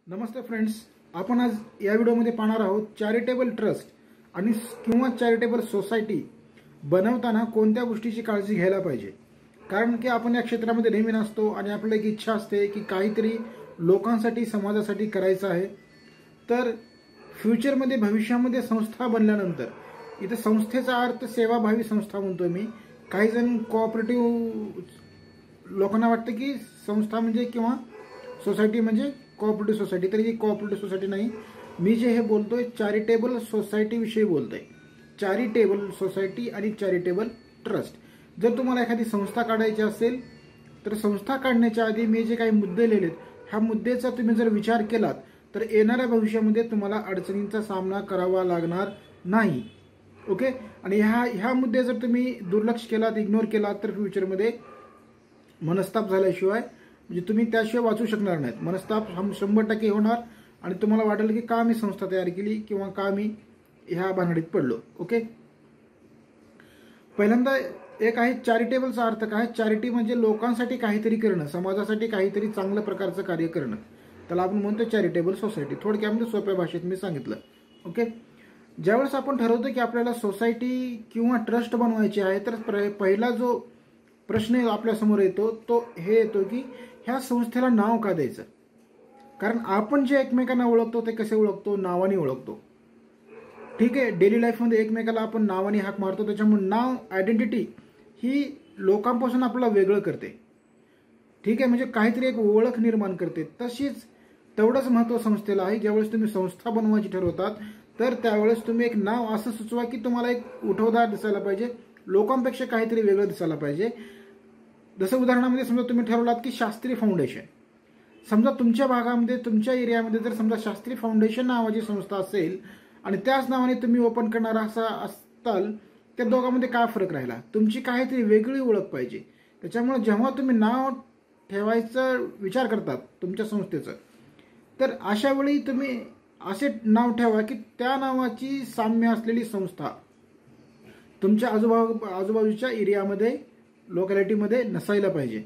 नमस्ते friends, आपण आज या व्हिडिओमध्ये पाहणार आहोत चॅरिटेबल ट्रस्ट आणि किंवा चॅरिटेबल सोसायटी बनवताना कोणत्या गोष्टीची काळजी घ्यायला पाहिजे। कारण की आपण या क्षेत्रामध्ये नेहमी नसतो आणि आपल्याला एक इच्छा असते की काहीतरी लोकांसाठी समाजासाठी करायचं आहे। तर फ्युचरमध्ये भविष्यामध्ये संस्था बनल्यानंतर इथे संस्थेचा अर्थ सेवाभावी संस्था म्हणतो मी। काही जण कोऑपरेटिव्ह लोकांना वाटतं की संस्था म्हणजे किंवा सोसायटी म्हणजे कोऑपरेटिव्ह सोसायटी, तर ही कोऑपरेटिव्ह सोसायटी नाही। मी जे हे बोलतोय चॅरिटेबल सोसायटी विषयी बोलतोय। चॅरिटेबल सोसायटी आणि चॅरिटेबल ट्रस्ट। जर तुम्हाला एखादी संस्था काढायची असेल तर संस्था काढण्याच्या आधी मी जे काही मुद्दे लिहिलेत ह्या मुद्द्याचा तुम्ही जर विचार केलात तर येणाऱ्या भविष्यामध्ये तुम्हाला अडचणींचा सामना करावा लागणार नाही। ओके, आणि ह्या मुद्दे जर तुम्ही दुर्लक्ष केलात, इग्नोर केलात तर फ्युचरमध्ये मनस्ताप झाल्याशिवाय म्हणजे तुम्ही त्याशिवाय वाचू शकणार नाहीत। मनस्ताप 100% होणार आणि तुम्हाला वाटेल की का मी संस्था तयार केली किंवा का मी ह्या भानगडीत पडलो। ओके, पहिल्यांदा एक आहे चॅरिटेबलचा अर्थ काय। चॅरिटी म्हणजे लोकांसाठी काहीतरी करणं, समाजासाठी काहीतरी चांगल्या प्रकारचं कार्य करणं, त्याला आपण म्हणतो चॅरिटेबल सोसायटी। थोडक्यामध्ये सोप्या भाषेत मी सांगितलं। ओके, ज्यावेळेस आपण ठरवतो की आपल्याला सोसायटी किंवा ट्रस्ट बनवायची आहे तर पहिला जो प्रश्न आपल्या समोर येतो तो हे येतो की ह्या संस्थेला नाव का द्यायचं। कारण आपण जे एकमेकांना ओळखतो ते कसे ओळखतो, नावाने ओळखतो। ठीक आहे, डेली लाईफमध्ये एकमेकाला आपण नावाने हाक मारतो, त्याच्यामुळे नाव आयडेंटिटी ही लोकांपासून आपल्याला वेगळं करते। ठीक आहे, म्हणजे काहीतरी एक ओळख निर्माण करते। तशीच तेवढंच महत्त्व संस्थेला आहे। ज्यावेळेस तुम्ही संस्था बनवायची ठरवतात तर त्यावेळेस तुम्ही एक नाव असं सुचवा की तुम्हाला एक उठवदार दिसायला पाहिजे, लोकांपेक्षा काहीतरी वेगळं दिसायला पाहिजे। जसं उदाहरणामध्ये समजा तुम्ही ठरवलात की शास्त्री फाउंडेशन, समजा तुमच्या भागामध्ये तुमच्या एरियामध्ये जर समजा शास्त्री फाउंडेशन नावाची संस्था असेल आणि त्याच नावाने तुम्ही ओपन करणारा असा असताल, त्या दोघांमध्ये काय फरक राहिला, तुमची काहीतरी वेगळी ओळख पाहिजे। त्याच्यामुळे जेव्हा तुम्ही नाव ठेवायचा विचार करतात तुमच्या संस्थेचं तर अशा वेळी तुम्ही असे नाव ठेवा की त्या नावाची साम्य असलेली संस्था तुमच्या आजूबाजूच्या एरियामध्ये लोकॅलिटीमध्ये नसायला पाहिजे।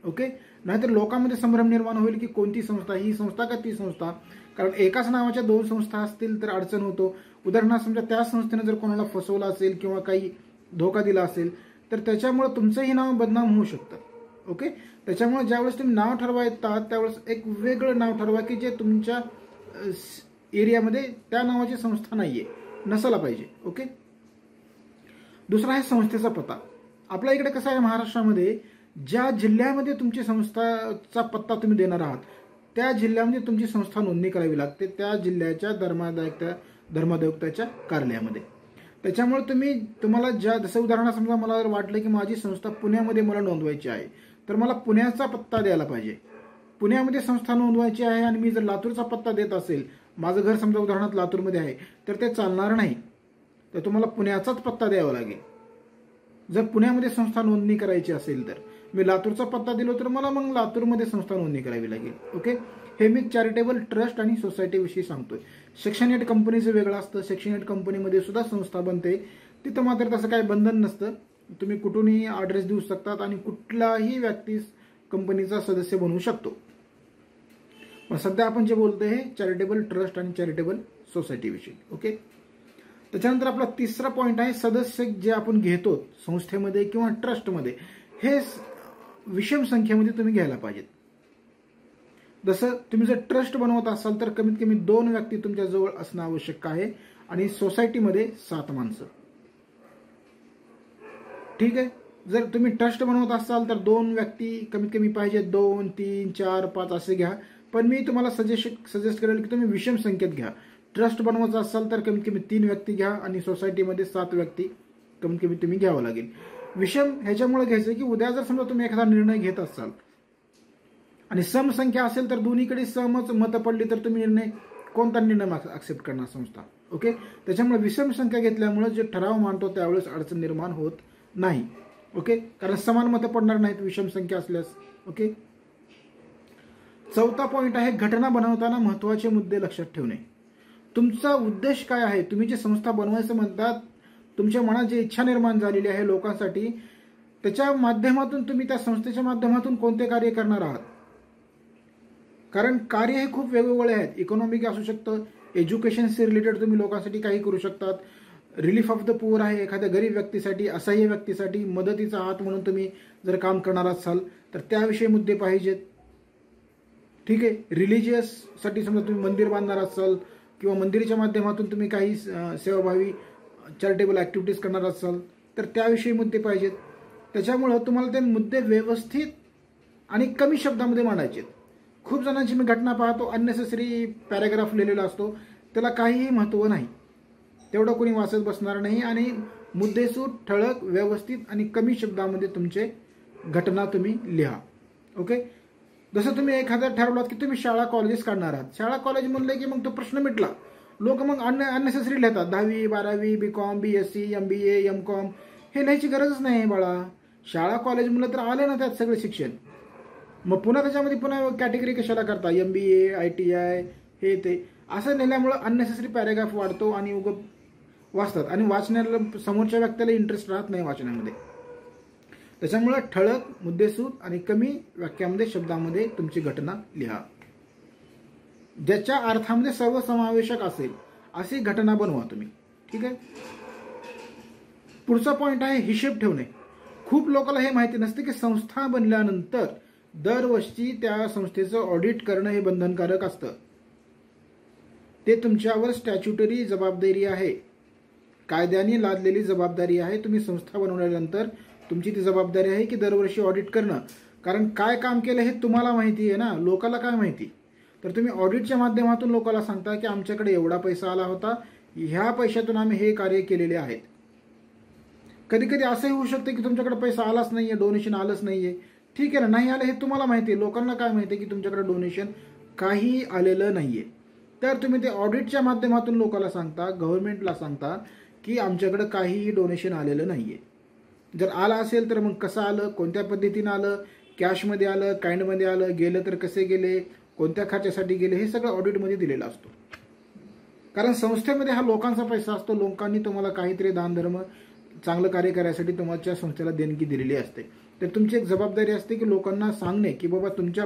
ओके, नाहीतर लोकांमध्ये संभ्रम निर्माण होईल की कोणती संस्था, ही संस्था का ती संस्था। कारण एकाच नावाच्या दोन संस्था असतील तर अडचण होतो। उदाहरणार्थ समजा त्या संस्थेने जर कोणाला फसवलं असेल किंवा काही धोका दिला असेल तर त्याच्यामुळे तुमचंही नाव बदनाम होऊ शकतं। ओके, त्याच्यामुळे ज्यावेळेस तुम्ही नाव ठरवायतात त्यावेळेस एक वेगळं नाव ठरवा की जे तुमच्या एरियामध्ये त्या नावाची संस्था नाहीये, नसायला पाहिजे। ओके, दुसरा आहे संस्थेचा पत्ता। आपल्या इकडे कसं आहे, महाराष्ट्रामध्ये ज्या जिल्ह्यामध्ये तुमची संस्थाचा पत्ता तुम्ही देणार आहात त्या जिल्ह्यामध्ये तुमची संस्था नोंदणी करावी लागते, त्या जिल्ह्याच्या धर्मादायुक्ताच्या कार्यालयामध्ये। त्याच्यामुळे तुम्हाला जसं उदाहरण समजा मला वाटलं की माझी संस्था पुण्यामध्ये मला नोंदवायची आहे तर मला पुण्याचा पत्ता द्यायला पाहिजे। पुण्यामध्ये संस्था नोंदवायची आहे आणि मी जर लातूरचा पत्ता देत असेल, माझं घर समजा उदाहरणार्थ लातूरमध्ये आहे तर ते चालणार नाही, तर तुम्हाला पुण्याचाच पत्ता द्यावा लागेल। जर पुण्यामध्ये संस्था नोंदणी करायची असेल तर मी लातूरचा पत्ता दिलो तर मला मग लातूरमध्ये संस्था नोंदणी करावी लागेल। ओके, हे मी चॅरिटेबल ट्रस्ट आणि सोसायटी विषयी सांगतोय। सेक्शन 8 कंपनीचं वेगळं असतं। सेक्शन 8 कंपनीमध्ये सुद्धा संस्था बनते, तिथं मात्र तसं काही बंधन नसतं। तुम्ही कुठूनही ॲड्रेस देऊ शकतात आणि कुठलाही व्यक्ती कंपनीचा सदस्य बनवू शकतो। पण सध्या आपण जे बोलतोय हे चॅरिटेबल ट्रस्ट आणि चॅरिटेबल सोसायटी विषयी। ओके, त्याच्यानंतर आपला तिसरा पॉईंट आहे सदस्य जे आपण घेतो संस्थेमध्ये किंवा ट्रस्टमध्ये हे विषम संख्येमध्ये तुम्ही घ्यायला पाहिजेत। जसं तुम्ही जर ट्रस्ट बनवत असाल तर कमीत कमी 2 व्यक्ती तुमच्या जवळ असणं आवश्यक आहे आणि सोसायटीमध्ये 7 माणसं। ठीक आहे, जर तुम्ही ट्रस्ट बनवत असाल तर 2 व्यक्ती कमीत कमी पाहिजे, 2, 3, 4, 5 असे घ्या। पण मी तुम्हाला सजेस्ट करेल की तुम्ही विषम संख्येत घ्या। ट्रस्ट बनवायचा असाल तर कमीत कमी 3 व्यक्ती घ्या आणि सोसायटीमध्ये 7 व्यक्ती कमीत कमी तुम्ही घ्यावं लागेल। विषम ह्याच्यामुळे घ्यायचं की उद्या जर समजा तुम्ही एखादा निर्णय घेत असाल आणि सम संख्या असेल तर दोन्हीकडे समच मतं पडली तर तुम्ही कोणता निर्णय ऍक्सेप्ट करणार संस्था। ओके, त्याच्यामुळे विषम संख्या घेतल्यामुळे जे ठराव मांडतो त्यावेळेस अडचण निर्माण होत नाही। ओके, कारण समान मतं पडणार नाहीत विषम संख्या असल्यास। ओके, चौथा पॉईंट आहे घटना बनवताना महत्त्वाचे मुद्दे लक्षात ठेवणे। तुमचा उद्देश काय आहे, तुम्ही जे संस्था बनवायचं म्हणतात, तुमच्या मनात जी इच्छा निर्माण झालेली आहे लोकांसाठी, त्याच्या माध्यमातून तुम्ही त्या संस्थेच्या माध्यमातून कोणते कार्य करणार आहात कारण कार्य हे खूप वेगवेगळे आहेत. इकॉनॉमिक असू शकतं, एज्युकेशनशी रिलेटेड तुम्ही लोकांसाठी काही करू शकतात, रिलीफ ऑफ द पुअर आहे, एखाद्या गरीब व्यक्तीसाठी, असहाय्य व्यक्तीसाठी मदतीचा हात म्हणून तुम्ही जर काम करणार असाल तर त्याविषयी मुद्दे पाहिजेत. ठीक आहे. रिलिजियससाठी समजा तुम्ही मंदिर बांधणार असाल किंवा मंदिराच्या माध्यमातून तुम्ही काही सेवाभावी चॅरिटेबल ॲक्टिव्हिटीज करणार असाल तर त्याविषयी मुद्दे पाहिजेत. त्याच्यामुळं तुम्हाला ते मुद्दे व्यवस्थित आणि कमी शब्दामध्ये मांडायचे. खूप जणांची मी घटना पाहतो, अननेसेसरी पॅराग्राफ लिहिलेला असतो, त्याला काहीही महत्त्व नाही, तेवढं कोणी वाचत बसणार नाही. आणि मुद्देसूद, ठळक, व्यवस्थित आणि कमी शब्दामध्ये तुमचे घटना तुम्ही लिहा. ओके. जसं तुम्ही एखादा ठरवलात की तुम्ही शाळा कॉलेजेस काढणार आहात, शाळा कॉलेज म्हणले की मग तो प्रश्न मिटला. लोक मग अननेसेसरी लिहितात 10वी 12वी BCom BSc MBA MCom, हे लिहायची गरजच नाही बाळा. शाळा कॉलेज म्हणलं तर आलं ना त्यात सगळं शिक्षण, मग पुन्हा त्याच्यामध्ये पुन्हा कॅटेगरी कशाला करता, MBA ITI हे ते असं लिहिल्यामुळं अननेसेसरी पॅराग्राफ वाढतो आणि उगं वाचतात आणि वाचण्याला समोरच्या व्यक्तीला इंटरेस्ट राहत नाही वाचण्यामध्ये. त्याच्यामुळं ठळक, मुद्देसूद आणि कमी वाक्यामध्ये शब्दामध्ये तुमची घटना लिहा. ज्याच्या अर्थामध्ये सर्वसमावेशक असेल अशी घटना बनवा तुम्ही. ठीक आहे. पुढचा पॉइंट आहे हिशेब ठेवणे. खूप लोकांना हे माहिती नसते की संस्था बनल्यानंतर दरवर्षी त्या संस्थेचं ऑडिट करणं हे बंधनकारक असतं. ते तुमच्यावर स्टॅच्युटरी जबाबदारी आहे, कायद्याने लादलेली जबाबदारी आहे. तुम्ही संस्था बनवल्यानंतर तुमची ती जबाबदारी आहे की दरवर्षी ऑडिट करणं. कारण काय काम केलं हे तुम्हाला माहिती आहे ना, लोकांना काय माहिती. तर तुम्ही ऑडिटच्या माध्यमातून लोकांना सांगता की आमच्याकडे एवढा पैसा आला होता, ह्या पैशातून आम्ही हे कार्य केलेले आहेत. कधी कधी असंही होऊ शकतं की तुमच्याकडे पैसा आलाच नाहीये, डोनेशन आलंच नाहीये. ठीक आहे ना, नाही आलं हे तुम्हाला माहिती आहे, लोकांना काय माहिती आहे की तुमच्याकडे डोनेशन काही आलेलं नाहीये. तर तुम्ही ते ऑडिटच्या माध्यमातून लोकांना सांगता, गव्हर्नमेंटला सांगता की आमच्याकडे काहीही डोनेशन आलेलं नाहीये. जर आलं असेल तर मग कसं आलं, कोणत्या पद्धतीनं आलं, कॅशमध्ये आलं, काइंडमध्ये आलं, गेलं तर कसे गेले, कोणत्या खर्चासाठी गेले, हे सगळं ऑडिटमध्ये दिलेलं असतो. कारण संस्थेमध्ये हा लोकांचा पैसा असतो. लोकांनी तुम्हाला काहीतरी दानधर्म, चांगलं कार्य करायसाठी तुमच्या संस्थेला देणगी दिलेली असते. तर तुमची एक जबाबदारी असते की लोकांना सांगणे की बाबा तुमच्या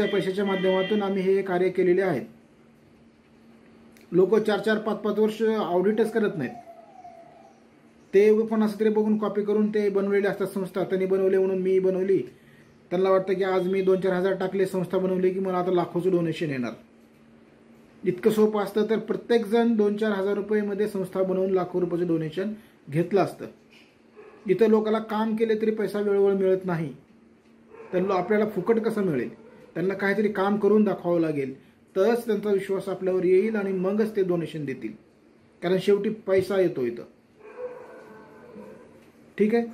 पैशाच्या माध्यमातून आम्ही हे कार्य केलेले आहेत. लोक 4-4, 5-5 वर्ष ऑडिटच करत नाहीत. ते पण असं तरी बघून कॉपी करून ते बनवलेले असतात संस्था. त्यांनी बनवले म्हणून मी बनवली. त्यांना वाटतं की आज मी 2-4 हजार टाकले, संस्था बनवली की मला आता लाखोचं डोनेशन येणार. इतकं सोपं असतं तर प्रत्येकजण 2-4 हजार रुपयेमध्ये संस्था बनवून लाखो रुपयाचं डोनेशन घेतलं असतं. इथं लोकांना काम केले तरी पैसा वेळोवेळ मिळत नाही. तर आपल्याला फुकट कसं मिळेल, त्यांना काहीतरी काम करून दाखवावं लागेल, तरच त्यांचा विश्वास आपल्यावर येईल आणि मगच ते डोनेशन देतील. कारण शेवटी पैसा येतो इथं. ठीक आहे.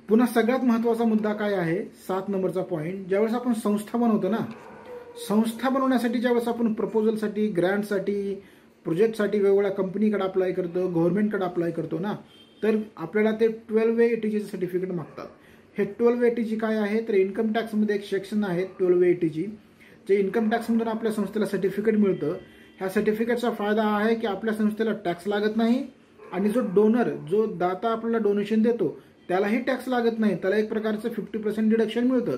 पुन्हा सगळ्यात महत्वाचा मुद्दा काय आहे, 7 नंबरचा पॉइंट. ज्यावेळेस आपण संस्था बनवतो ना, संस्था बनवण्यासाठी ज्यावेळेस आपण प्रपोजलसाठी, ग्रँटसाठी, प्रोजेक्टसाठी वेगवेगळ्या कंपनीकडे अप्लाय करतो, गव्हर्नमेंटकडे अप्लाय करतो ना, तर आपल्याला ते 12A सर्टिफिकेट मागतात. हे 12A काय आहे तर इन्कम टॅक्समध्ये एक सेक्शन आहे 12A जे इन्कम टॅक्समधून आपल्या संस्थेला सर्टिफिकेट मिळतं. ह्या सर्टिफिकेटचा फायदा आहे की आपल्या संस्थेला टॅक्स लागत नाही आणि जो डोनर, जो दाता आपल्याला डोनेशन देतो त्यालाही टॅक्स लागत नाही. त्याला एक प्रकारचं 50% डिडक्शन मिळतं.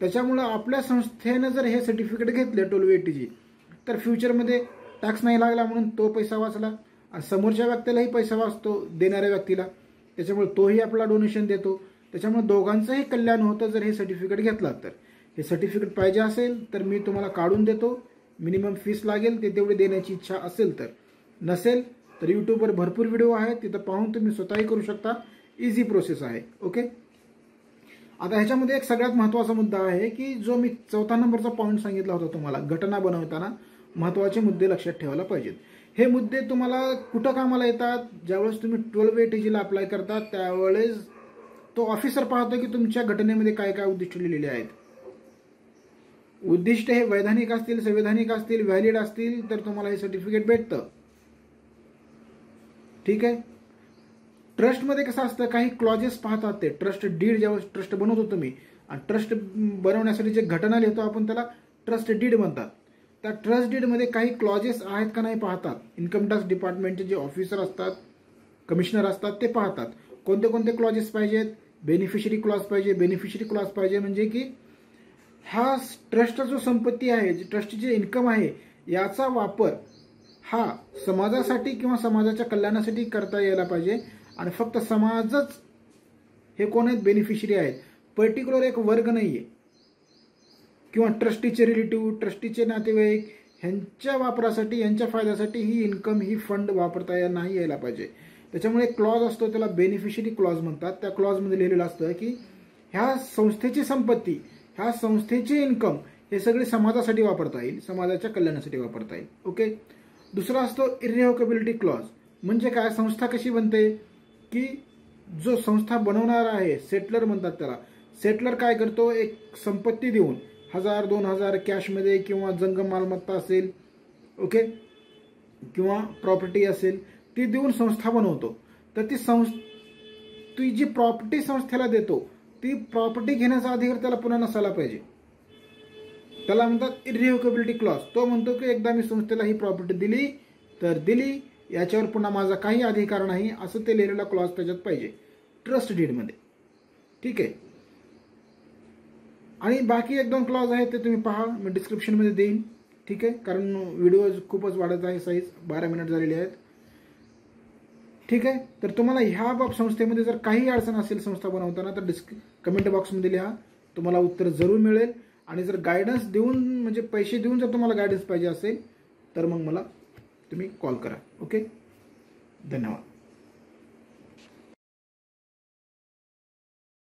त्याच्यामुळं आपल्या संस्थेनं जर हे सर्टिफिकेट घेतले 12A तर फ्युचरमध्ये टॅक्स नाही लागला म्हणून तो पैसा वाचला आणि समोरच्या व्यक्तीलाही पैसा वाचतो, देणाऱ्या व्यक्तीला. त्याच्यामुळे तोही आपला डोनेशन देतो. त्याच्यामुळे दोघांचंही कल्याण होतं जर हे सर्टिफिकेट घेतला तर. हे सर्टिफिकेट पाहिजे असेल तर मी तुम्हाला काढून देतो. मिनिमम फीस लागेल, ते तेवढे देण्याची इच्छा असेल तर. नसेल तर यूट्यूबवर भरपूर व्हिडिओ आहेत, तिथं पाहून तुम्ही स्वतःही करू शकता. इझी प्रोसेस आहे. ओके. आता ह्याच्यामध्ये एक सगळ्यात महत्त्वाचा मुद्दा आहे की जो मी 4था नंबरचा पॉईंट सांगितला होता तुम्हाला, घटना बनवताना महत्त्वाचे मुद्दे लक्षात ठेवायला पाहिजेत. हे मुद्दे तुम्हाला कुठं कामाला येतात, ज्यावेळेस तुम्ही 12A अप्लाय करता त्यावेळेस तो ऑफिसर पाहतो की तुमच्या घटनेमध्ये काय काय उद्दिष्ट लिहिलेले आहेत. उद्दिष्ट हे वैधानिक असतील, संवैधानिक असतील, व्हॅलिड असतील तर तुम्हाला हे सर्टिफिकेट भेटतं. ठीक आहे. ट्रस्टमध्ये कसं असतं, काही क्लॉजेस पाहतात ते ट्रस्ट डीड. ज्यावेळेस ट्रस्ट बनवतो तुम्ही आणि ट्रस्ट बनवण्यासाठी जे घटना लिहितो आपण त्याला ट्रस्ट डीड म्हणतात. त्या ट्रस्ट डीडमध्ये काही क्लॉजेस आहेत का नाही पाहतात. इन्कम टॅक्स डिपार्टमेंटचे जे ऑफिसर असतात, कमिशनर असतात, ते पाहतात कोणते कोणते क्लॉजेस पाहिजेत. बेनिफिशरी क्लॉज पाहिजे. बेनिफिशरी क्लॉज पाहिजे म्हणजे की हा ट्रस्टचा जो संपत्ती आहे, ट्रस्टची जे इन्कम आहे, याचा वापर हा समाजासाठी किंवा समाजाच्या कल्याणासाठी करता यायला पाहिजे. आणि फक्त समाजच हे कोण आहेत, बेनिफिशरी आहेत, पर्टिक्युलर एक वर्ग नाहीये किंवा ट्रस्टीचे रिलेटिव्ह, ट्रस्टीचे नातेवाईक ह्यांच्या वापरासाठी, यांच्या फायद्यासाठी ही इन्कम, ही फंड वापरता नाही यायला पाहिजे. त्याच्यामुळे एक क्लॉज असतो, त्याला बेनिफिशरी क्लॉज म्हणतात. त्या क्लॉजमध्ये लिहिलेलं असतं की ह्या संस्थेची संपत्ती, ह्या संस्थेची इन्कम हे सगळे समाजासाठी वापरता येईल, समाजाच्या कल्याणासाठी वापरता येईल. ओके. दुसरा असतो इररिव्होकेबिलिटी क्लॉज. म्हणजे काय, संस्था कशी बनते की जो संस्था बनवणार आहे, सेटलर म्हणतात त्याला, सेटलर काय करतो, एक संपत्ती देऊन 1000-2000 कॅशमध्ये किंवा जंगम मालमत्ता असेल, ओके, किंवा प्रॉपर्टी असेल, ती देऊन संस्था बनवतो. तर ती जी प्रॉपर्टी संस्थेला देतो, ती प्रॉपर्टी घेण्याचा अधिकार त्याला पुन्हा नसायला पाहिजे. त्याला म्हणतात इररिव्होकेबिलिटी क्लॉज. तो म्हणतो की एकदा मी संस्थेला ही प्रॉपर्टी दिली तर दिली, याच्यावर पुन्हा माझा काही अधिकार नाही, असं ते लिहिलेला क्लॉज त्याच्यात पाहिजे ट्रस्ट डीडमध्ये. ठीक आहे. आणि बाकी 1-2 क्लॉज आहेत, ते तुम्ही पहा, मी डिस्क्रिप्शनमध्ये देईन. ठीक आहे. कारण व्हिडिओ खूपच वाढत आहे, साईज 12 मिनिट झालेली आहेत. ठीक आहे. तर तुम्हाला ह्या संस्थेमध्ये जर काही अडचण असेल संस्था बनवताना, तर कमेंट बॉक्समध्ये लिहा, तुम्हाला उत्तर जरूर मिळेल. आणि जर गायडन्स देऊन, म्हणजे पैसे देऊन जर तुम्हाला गायडन्स पाहिजे असेल, तर मग मला तुम्ही कॉल करा. ओके. धन्यवाद.